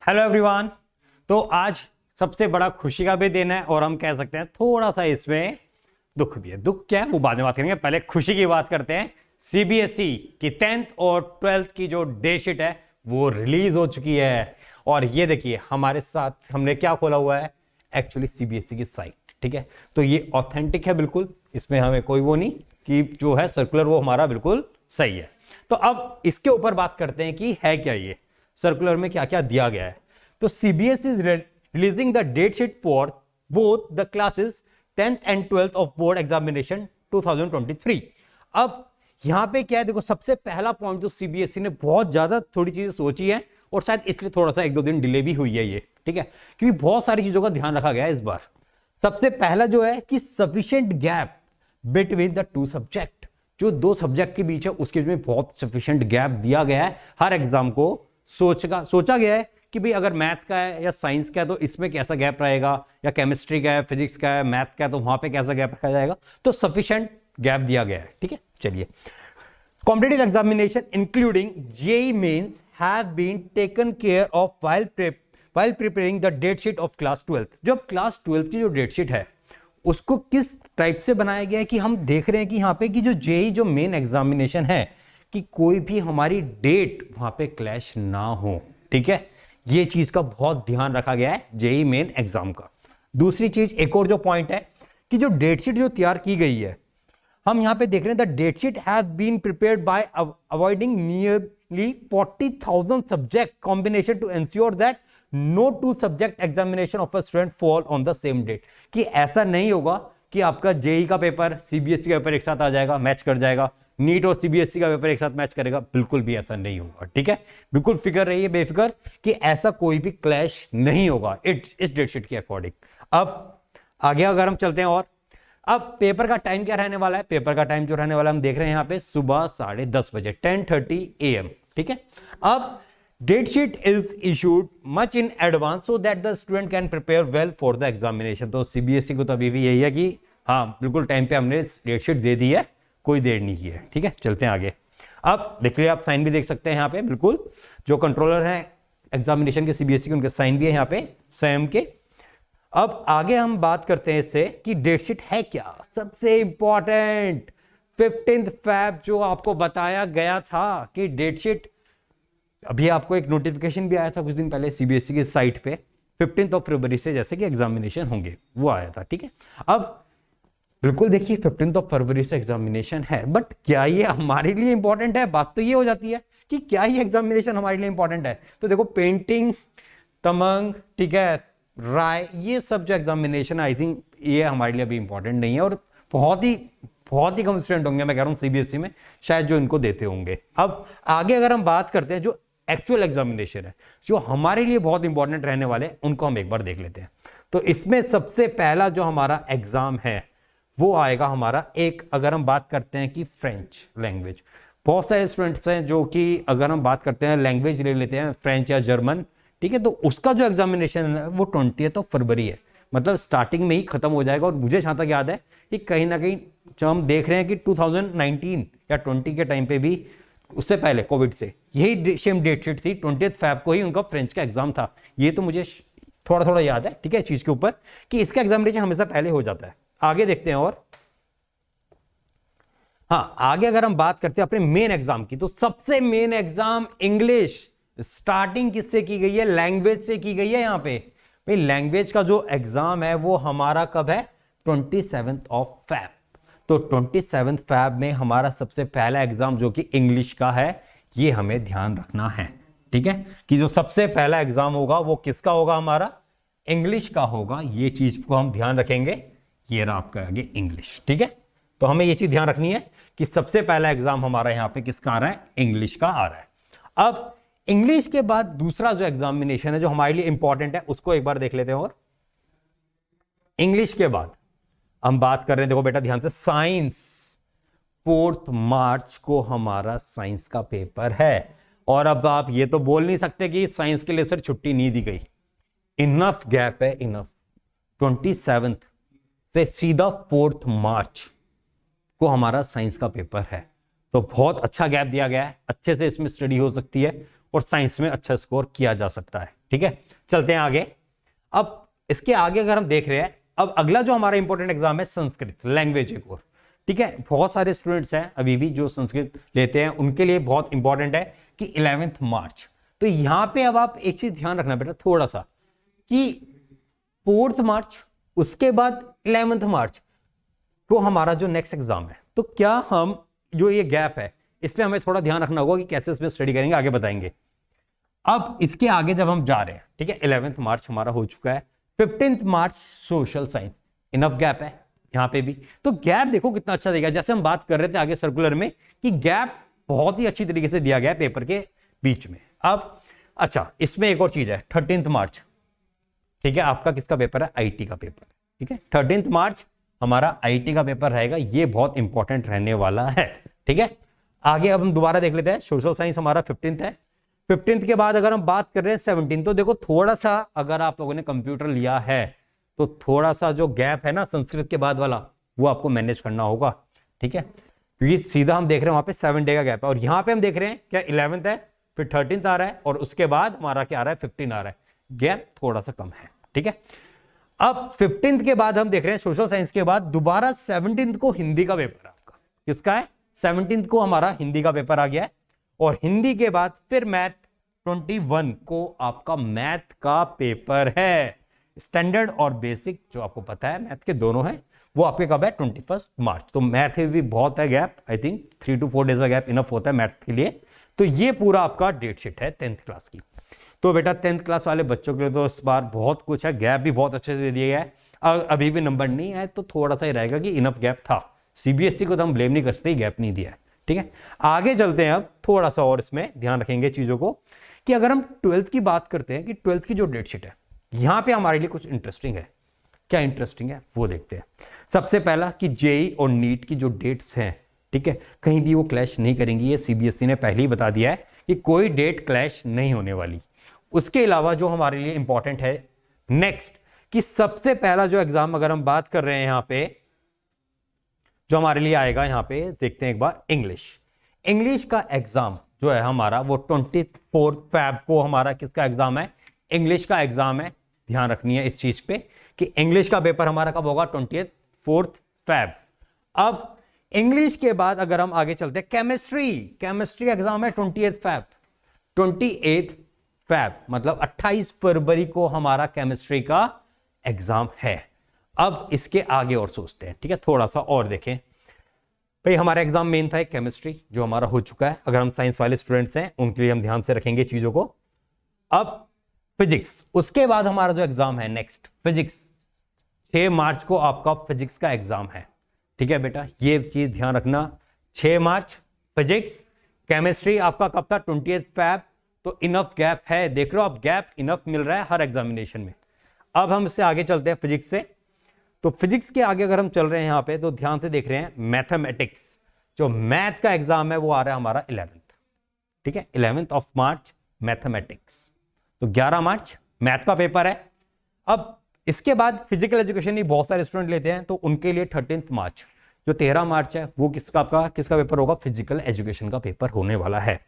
Hello everyone. तो आज सबसे बड़ा खुशी का भी दिन है और हम कह सकते हैं थोड़ा सा इसमें दुख भी है। दुख क्या है वो बाद में बात करेंगे, पहले खुशी की बात करते हैं। सीबीएसई की 10th और 12th की जो डेट शीट है वो रिलीज हो चुकी है। और ये देखिए हमारे साथ हमने क्या खोला हुआ है, एक्चुअली सीबीएसई की साइट। ठीक है, तो ये ऑथेंटिक है बिल्कुल, इसमें हमें कोई वो नहीं कि जो है सर्कुलर वो हमारा बिल्कुल सही है। तो अब इसके ऊपर बात करते हैं कि है क्या ये सर्कुलर में क्या क्या दिया गया है। तो CBSE is releasing the date sheet for both the classes 10th and 12th of board examination 2023। अब यहां पे क्या है, देखो सबसे पहला पॉइंट जो सीबीएसई ने बहुत ज्यादा थोड़ी चीजें सोची है और शायद इसलिए थोड़ा सा 1-2 दिन डिले भी हुई है ये। ठीक है, क्योंकि बहुत सारी चीजों का ध्यान रखा गया है इस बार। सबसे पहला जो है कि sufficient gap between the two subject, जो दो सब्जेक्ट के बीच है उसके बीच में बहुत सफिशिएंट गैप दिया गया है। हर एग्जाम को सोचा गया है कि भाई अगर मैथ का है या साइंस का है तो इसमें कैसा गैप रहेगा, या केमिस्ट्री का है, फिजिक्स का है, मैथ का है तो वहां पे कैसा गैप रखा जाएगा। तो सफिशिएंट गैप दिया गया है। ठीक है, चलिए। Competitive examination including JEE mains have been taken care of while preparing the date sheet of class 12th। जो क्लास 12th की जो डेट शीट है उसको किस टाइप से बनाया गया है कि हम देख रहे हैं कि यहाँ पे कि जो जेईई जो मेन एग्जामिनेशन है कि कोई भी हमारी डेट वहां पे क्लैश ना हो। ठीक है, ये चीज का बहुत ध्यान रखा गया है जेईई मेन एग्जाम का। दूसरी चीज, एक और जो पॉइंट है कि जो डेट शीट जो तैयार की गई है, हम यहां पे देख रहे हैं the date sheet have been prepared by avoiding nearly 40,000 subject combination to ensure that no two subject examination of a student fall on the same date. कि ऐसा नहीं होगा कि आपका जेईई का पेपर सीबीएसई का पेपर एक साथ आ जाएगा, मैच कर जाएगा, नीट और सीबीएसई का पेपर एक साथ मैच करेगा। बिल्कुल भी ऐसा नहीं होगा। ठीक है, बिल्कुल फिक्र रहिए, बेफिक्र कि ऐसा कोई भी क्लैश नहीं होगा इस डेट शीट के अकॉर्डिंग। अब आगे अगर हम चलते हैं और अब पेपर का टाइम क्या रहने वाला है, पेपर का टाइम जो रहने वाला है हम देख रहे हैं यहाँ पे सुबह 10:30 बजे 10:30 AM। ठीक है, अब date sheet is issued much in advance so that the student can prepare well for the examination. तो सीबीएसई को तो अभी भी यही है कि हाँ बिल्कुल टाइम पे हमने डेट शीट दे दी है, कोई देर नहीं की है। ठीक है, चलते हैं आगे। अब देख लीजिए, आप साइन भी देख सकते हैं यहाँ पे, बिल्कुल जो कंट्रोलर हैं एग्जामिनेशन के सीबीएसई के उनके साइन भी है यहाँ पे स्वयं के। अब आगे हम बात करते हैं इससे कि डेट शीट है क्या। सबसे इंपॉर्टेंट 15 Feb जो आपको बताया गया था कि डेट शीट, अभी आपको एक नोटिफिकेशन भी आया था कुछ दिन पहले सीबीएसई की साइट पे 15 फरवरी से जैसे कि एग्जामिनेशन होंगे वो आया था। ठीक है, अब बिल्कुल देखिए 15 फरवरी से एग्जामिनेशन है, बट क्या ये हमारे लिए इंपॉर्टेंट है? बात तो ये हो जाती है कि क्या ये एग्जामिनेशन हमारे लिए इंपॉर्टेंट है। तो देखो पेंटिंग, तमंग, ठीक है, राय, ये सब जो एग्जामिनेशन आई थिंक ये हमारे लिए अभी इंपॉर्टेंट नहीं है और बहुत ही कम स्टूडेंट होंगे, मैं कह रहा हूँ सीबीएसई में शायद जो इनको देते होंगे। अब आगे अगर हम बात करते हैं जो एक्चुअल एग्जामिनेशन है जो हमारे लिए बहुत इंपॉर्टेंट रहने वाले, उनको हम एक बार देख लेते हैं। तो इसमें सबसे पहला जो हमारा एग्जाम है वो आएगा हमारा एक, अगर हम बात करते हैं कि फ्रेंच लैंग्वेज। बहुत सारे स्टूडेंट्स हैं जो कि अगर हम बात करते हैं लैंग्वेज ले लेते हैं फ्रेंच या जर्मन। ठीक है, तो उसका जो एग्जामिनेशन है वो 20 फरवरी है, मतलब स्टार्टिंग में ही खत्म हो जाएगा। और मुझे जहां तक याद है कि कहीं ना कहीं जो हम देख रहे हैं कि 2019 या 20 के टाइम पे भी, उससे पहले कोविड से, यही सेम डेट शीट थी 20 Feb को ही उनका फ्रेंच का एग्जाम था। ये तो मुझे थोड़ा थोड़ा याद है। ठीक है, चीज के ऊपर कि इसका एग्जामिनेशन हमेशा पहले हो जाता है। आगे देखते हैं और हाँ, आगे अगर हम बात करते हैं अपने मेन एग्जाम की, तो सबसे मेन एग्जाम इंग्लिश। स्टार्टिंग किससे की गई है? लैंग्वेज से की गई है। यहां पे भाई लैंग्वेज का जो एग्जाम है वो हमारा कब है? 27 Feb। तो 27 Feb में हमारा सबसे पहला एग्जाम जो कि इंग्लिश का है, ये हमें ध्यान रखना है। ठीक है, कि जो सबसे पहला एग्जाम होगा वो किसका होगा? हमारा इंग्लिश का होगा। ये चीज को हम ध्यान रखेंगे। ये रहा आपका आगे इंग्लिश। ठीक है, तो हमें ये चीज ध्यान रखनी है कि सबसे पहला एग्जाम हमारा यहां पे किसका आ रहा है? इंग्लिश का आ रहा है। अब इंग्लिश के बाद दूसरा जो एग्जामिनेशन है जो हमारे लिए इंपॉर्टेंट है उसको एक बार देख लेते हैं। और इंग्लिश के बाद हम बात कर रहे हैं, देखो बेटा ध्यान से, साइंस। 4 मार्च को हमारा साइंस का पेपर है। और अब आप ये तो बोल नहीं सकते कि साइंस के लिए सर छुट्टी नहीं दी गई। इनफ गैप है, इनफ। 27 से सीधा 4 मार्च को हमारा साइंस का पेपर है। तो बहुत अच्छा गैप दिया गया है, अच्छे से इसमें स्टडी हो सकती है। और साइंस में अच्छा स्कोर किया जा सकता है। ठीक है, चलते हैं आगे। अब इसके आगे अगर हम देख रहे हैं, अब अगला जो हमारा इंपॉर्टेंट एग्जाम है संस्कृत लैंग्वेज एक और। ठीक है, बहुत सारे स्टूडेंट्स हैं अभी भी जो संस्कृत लेते हैं, उनके लिए बहुत इंपॉर्टेंट है कि 11 मार्च। तो यहां पे अब आप एक चीज ध्यान रखना बेटा थोड़ा सा, कि 4 मार्च उसके बाद 11 मार्च को हमारा जो नेक्स्ट एग्जाम है, तो क्या हम जो ये गैप है इस पे हमें थोड़ा ध्यान रखना होगा कि कैसे इसमें स्टडी करेंगे, आगे बताएंगे। अब इसके आगे जब हम जा रहे हैं, ठीक है, 11 मार्च हमारा हो चुका है, 15 मार्च सोशल साइंस, इनफ गैप है यहां पे भी। तो गैप देखो कितना अच्छा देगा, जैसे हम बात कर रहे थे आगे सर्कुलर में कि गैप बहुत ही अच्छी तरीके से दिया गया है पेपर के बीच में। अब अच्छा, इसमें एक और चीज है 13 मार्च, ठीक है, आपका किसका पेपर है, आईटी का पेपर। ठीक है, 13 मार्च हमारा आईटी का पेपर रहेगा, ये बहुत इंपॉर्टेंट रहने वाला है। ठीक है, आगे अब हम दोबारा देख लेते हैं, सोशल साइंस हमारा 15 है, 15 के बाद अगर हम बात कर रहे हैं 17, तो देखो थोड़ा सा अगर आप लोगों ने कंप्यूटर लिया है तो थोड़ा सा जो गैप है ना संस्कृत के बाद वाला, वो आपको मैनेज करना होगा। ठीक है, क्योंकि सीधा हम देख रहे हैं वहां पे 7 डे का गैप है, और यहां पे हम देख रहे हैं क्या 11th है, फिर 13th आ रहा है, और उसके बाद हमारा क्या आ रहा है 15 आ रहा है, गैप थोड़ा सा कम है। ठीक है, अब 15th के बाद हम देख रहे हैं सोशल साइंस के बाद दोबारा 17th को हिंदी का पेपर है आपका, किसका है, 17th को हमारा हिंदी का पेपर आ गया है, और हिंदी के बाद फिर मैथ 21 को आपका मैथ का पेपर है, स्टैंडर्ड और बेसिक जो आपको पता है मैथ के दोनों हैं, वो आपके कब है 21 मार्च। तो मैथ में भी बहुत है gap, I think 3 to 4 days का गैप इनफ होता है मैथ के लिए। तो ये पूरा आपका डेट शीट है 10th क्लास की। तो बेटा 10th क्लास वाले बच्चों के लिए तो इस बार बहुत कुछ है, गैप भी बहुत अच्छे से दे दिया गया है। अभी भी नंबर नहीं आए तो थोड़ा सा ही रहेगा कि इनफ गैप था, सीबीएसई को तो हम ब्लेम नहीं कर सकते, गैप नहीं दिया है। ठीक है, आगे चलते हैं, अब थोड़ा सा और इसमें ध्यान रखेंगे चीजों को, कि अगर हम 12th की बात करते हैं कि 12th की जो डेट शीट है यहां पे हमारे लिए कुछ इंटरेस्टिंग है। क्या इंटरेस्टिंग है वो देखते हैं। सबसे पहला कि जेई और नीट की जो डेट्स हैं, ठीक है, कहीं भी वो क्लैश नहीं करेंगी, ये सीबीएसई ने पहले ही बता दिया है कि कोई डेट क्लैश नहीं होने वाली। उसके अलावा जो हमारे लिए इंपॉर्टेंट है नेक्स्ट, कि सबसे पहला जो एग्जाम अगर हम बात कर रहे हैं यहां पे जो हमारे लिए आएगा, यहां पे देखते हैं एक बार, इंग्लिश का एग्जाम जो है हमारा वो 24 फैब को हमारा किसका एग्जाम है, इंग्लिश का एग्जाम है। ध्यान रखनी है इस चीज पे कि इंग्लिश का पेपर हमारा कब होगा 24 फैब। अब इंग्लिश के बाद अगर हम आगे चलते हैं, केमिस्ट्री एग्जाम है 28 फैब, मतलब 28 फरवरी को हमारा केमिस्ट्री का एग्जाम है। अब इसके आगे और सोचते हैं, ठीक है, थोड़ा सा और देखें भाई। हमारा एग्जाम मेन था केमिस्ट्री जो हमारा हो चुका है, अगर हम साइंस वाले स्टूडेंट्स हैं उनके लिए हम ध्यान से रखेंगे चीजों को। अब फिजिक्स, उसके बाद हमारा जो एग्जाम है नेक्स्ट फिजिक्स, 6 मार्च को आपका फिजिक्स का एग्जाम है। ठीक है बेटा, ये चीज ध्यान रखना, 6 मार्च फिजिक्स। केमिस्ट्री आपका कब था 28 फैब, तो इनफ गैप है, देख लो आप गैप इनफ मिल रहा है हर एग्जामिनेशन में। अब हम इससे आगे चलते हैं फिजिक्स से, तो फिजिक्स के आगे अगर हम चल रहे हैं यहां पे तो ध्यान से देख रहे हैं मैथमेटिक्स, जो मैथ का एग्जाम है वो आ रहा है हमारा 11th, ठीक है, 11th ऑफ मार्च मैथमेटिक्स, तो 11 मार्च मैथ का पेपर है। अब इसके बाद फिजिकल एजुकेशन ही बहुत सारे स्टूडेंट लेते हैं, तो उनके लिए 13 मार्च जो 13 मार्च है वो किसका पेपर होगा, फिजिकल एजुकेशन का पेपर होने वाला है।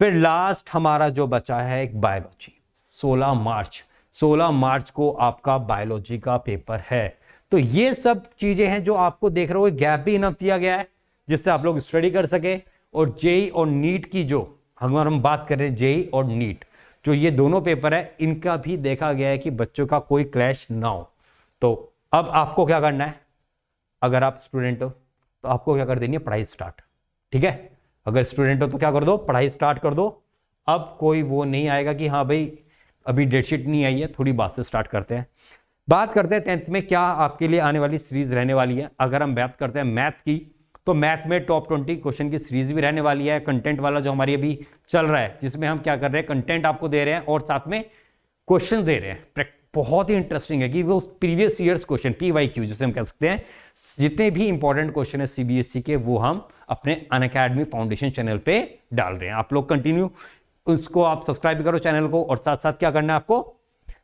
फिर लास्ट हमारा जो बचा है एक बायोलॉजी, 16 मार्च को आपका बायोलॉजी का पेपर है। तो ये सब चीजें हैं जो आपको देख रहे हो, गैप भी इनफ दिया गया है जिससे आप लोग स्टडी कर सके। और जेई और नीट की जो अगर हम बात कर रहे हैं, जेई और नीट जो ये दोनों पेपर है, इनका भी देखा गया है कि बच्चों का कोई क्लैश ना हो। तो अब आपको क्या करना है, अगर आप स्टूडेंट हो तो आपको क्या कर देनी है, पढ़ाई स्टार्ट। ठीक है, अगर स्टूडेंट हो तो क्या कर दो, पढ़ाई स्टार्ट कर दो। अब कोई वो नहीं आएगा कि हाँ भाई अभी डेटशीट नहीं आई है, थोड़ी बात से स्टार्ट करते हैं। बात करते हैं 10th में क्या आपके लिए आने वाली सीरीज रहने वाली है। अगर हम बात करते हैं मैथ की, तो मैथ में टॉप 20 क्वेश्चन की सीरीज भी रहने वाली है। कंटेंट वाला जो हमारी अभी चल रहा है, जिसमें हम क्या कर रहे हैं, कंटेंट आपको दे रहे हैं और साथ में क्वेश्चन दे रहे हैं। बहुत ही इंटरेस्टिंग है कि वो प्रीवियस ईयर्स क्वेश्चन, PYQ जिसे हम कह सकते हैं, जितने भी इंपॉर्टेंट क्वेश्चन है सीबीएसई के, वो हम अपने अनअकैडमी फाउंडेशन चैनल पे डाल रहे हैं। आप लोग कंटिन्यू उसको आप सब्सक्राइब करो चैनल को, और साथ साथ क्या करना है आपको,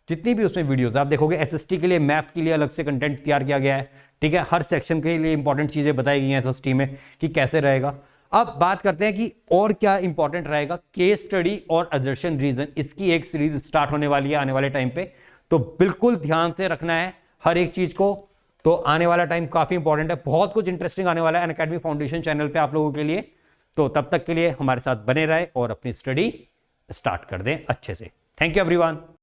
जितनी भी उसमें वीडियोस आप देखोगे, एसएसटी के लिए, मैप के लिए अलग से कंटेंट तैयार किया गया है। ठीक है, हर सेक्शन के लिए इंपॉर्टेंट चीजें बताई गई हैं एसएसटी में कि कैसे रहेगा। अब बात करते हैं कि और क्या इंपॉर्टेंट रहेगा। केस स्टडी और असर्शन रीजन, इसकी एक सीरीज स्टार्ट होने वाली है आने वाले टाइम पे, तो बिल्कुल ध्यान से रखना है हर एक चीज को। तो आने वाला टाइम काफी इंपॉर्टेंट है, बहुत कुछ इंटरेस्टिंग आने वाला है अनअकैडमी फाउंडेशन चैनल पे आप लोगों के लिए। तो तब तक के लिए हमारे साथ बने रहे और अपनी स्टडी स्टार्ट कर दें अच्छे से। Thank you everyone.